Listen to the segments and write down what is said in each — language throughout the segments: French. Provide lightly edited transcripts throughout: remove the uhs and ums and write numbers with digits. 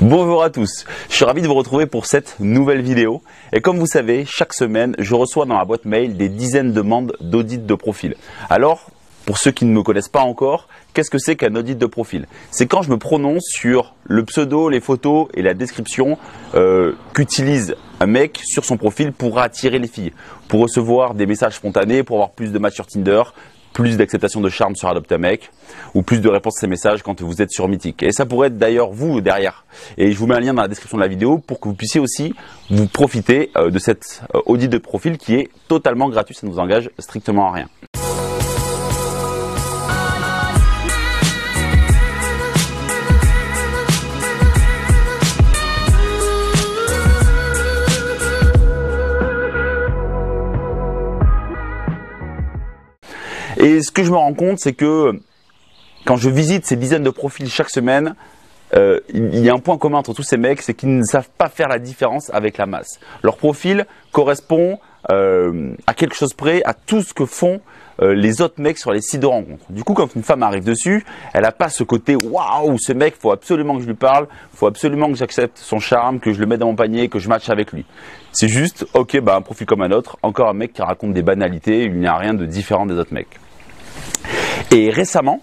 Bonjour à tous, je suis ravi de vous retrouver pour cette nouvelle vidéo. Et comme vous savez, chaque semaine, je reçois dans ma boîte mail des dizaines de demandes d'audit de profil. Alors, pour ceux qui ne me connaissent pas encore, qu'est-ce que c'est qu'un audit de profil? C'est quand je me prononce sur le pseudo, les photos et la description qu'utilise un mec sur son profil pour attirer les filles, pour recevoir des messages spontanés, pour avoir plus de matchs sur Tinder, plus d'acceptation de charme sur Adopte un mec ou plus de réponses à ces messages quand vous êtes sur Mythique. Et ça pourrait être d'ailleurs vous derrière. Et je vous mets un lien dans la description de la vidéo pour que vous puissiez aussi vous profiter de cet audit de profil qui est totalement gratuit, ça ne vous engage strictement à rien. Et ce que je me rends compte, c'est que quand je visite ces dizaines de profils chaque semaine, il y a un point commun entre tous ces mecs, c'est qu'ils ne savent pas faire la différence avec la masse. Leur profil correspond à quelque chose près à tout ce que font les autres mecs sur les sites de rencontres. Du coup, quand une femme arrive dessus, elle n'a pas ce côté « Waouh, ce mec, il faut absolument que je lui parle, il faut absolument que j'accepte son charme, que je le mette dans mon panier, que je matche avec lui. » C'est juste « Ok, bah, un profil comme un autre, encore un mec qui raconte des banalités, il n'y a rien de différent des autres mecs. » Et récemment,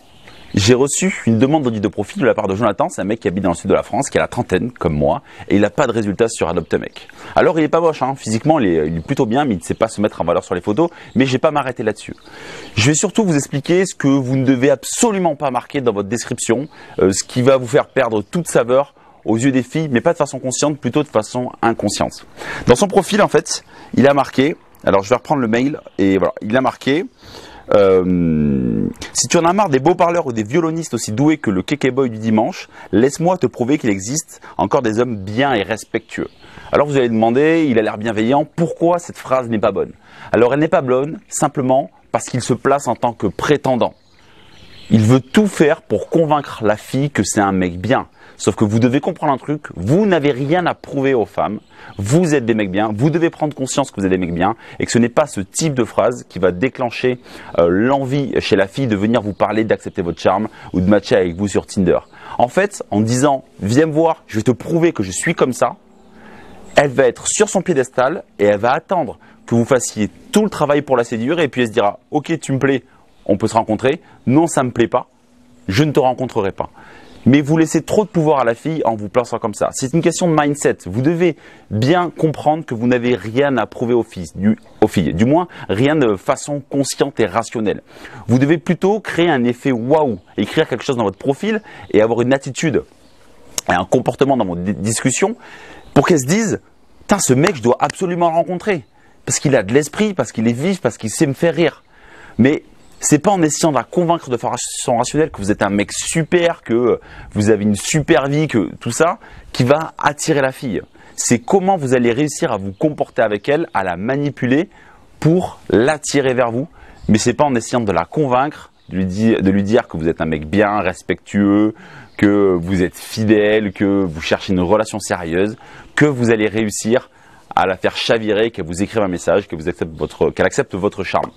j'ai reçu une demande d'audit de profil de la part de Jonathan. C'est un mec qui habite dans le sud de la France, qui a la trentaine comme moi, et il n'a pas de résultats sur Adopte un mec. Alors il est pas moche, hein. Physiquement il est plutôt bien, mais il ne sait pas se mettre en valeur sur les photos. Mais je vais pas m'arrêter là-dessus. Je vais surtout vous expliquer ce que vous ne devez absolument pas marquer dans votre description, ce qui va vous faire perdre toute saveur aux yeux des filles, mais pas de façon consciente, plutôt de façon inconsciente. Dans son profil, en fait, il a marqué. Alors je vais reprendre le mail et voilà, il a marqué. Si tu en as marre des beaux parleurs ou des violonistes aussi doués que le Keke Boy du dimanche, laisse-moi te prouver qu'il existe encore des hommes bien et respectueux. Alors vous allez demander, il a l'air bienveillant, pourquoi cette phrase n'est pas bonne? Alors elle n'est pas bonne simplement parce qu'il se place en tant que prétendant. Il veut tout faire pour convaincre la fille que c'est un mec bien. Sauf que vous devez comprendre un truc, vous n'avez rien à prouver aux femmes, vous êtes des mecs bien, vous devez prendre conscience que vous êtes des mecs bien et que ce n'est pas ce type de phrase qui va déclencher l'envie chez la fille de venir vous parler, d'accepter votre charme ou de matcher avec vous sur Tinder. En fait, en disant « viens me voir, je vais te prouver que je suis comme ça », elle va être sur son piédestal et elle va attendre que vous fassiez tout le travail pour la séduire et puis elle se dira « ok, tu me plais, on peut se rencontrer, non ça ne me plaît pas, je ne te rencontrerai pas ». Mais vous laissez trop de pouvoir à la fille en vous plaçant comme ça. C'est une question de mindset. Vous devez bien comprendre que vous n'avez rien à prouver aux filles, du moins rien de façon consciente et rationnelle. Vous devez plutôt créer un effet waouh, écrire quelque chose dans votre profil et avoir une attitude et un comportement dans vos discussions pour qu'elles se disent « Putain, ce mec, je dois absolument le rencontrer. Parce qu'il a de l'esprit, parce qu'il est vif, parce qu'il sait me faire rire. » Mais c'est pas en essayant de la convaincre de façon rationnelle que vous êtes un mec super, que vous avez une super vie, que tout ça, qui va attirer la fille. C'est comment vous allez réussir à vous comporter avec elle, à la manipuler pour l'attirer vers vous. Mais c'est pas en essayant de la convaincre, de lui dire que vous êtes un mec bien, respectueux, que vous êtes fidèle, que vous cherchez une relation sérieuse, que vous allez réussir à la faire chavirer, qu'elle vous écrive un message, qu'elle accepte votre charme.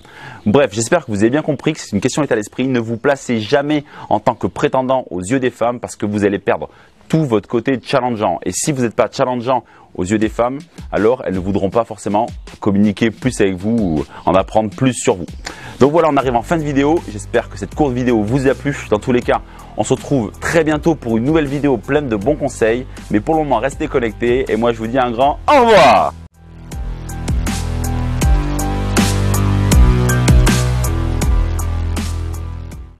Bref, j'espère que vous avez bien compris que c'est une question d'état d'esprit. Ne vous placez jamais en tant que prétendant aux yeux des femmes parce que vous allez perdre tout votre côté challengeant. Et si vous n'êtes pas challengeant aux yeux des femmes, alors elles ne voudront pas forcément communiquer plus avec vous ou en apprendre plus sur vous. Donc voilà, on arrive en fin de vidéo. J'espère que cette courte vidéo vous a plu. Dans tous les cas, on se retrouve très bientôt pour une nouvelle vidéo pleine de bons conseils. Mais pour le moment, restez connectés et moi je vous dis un grand au revoir.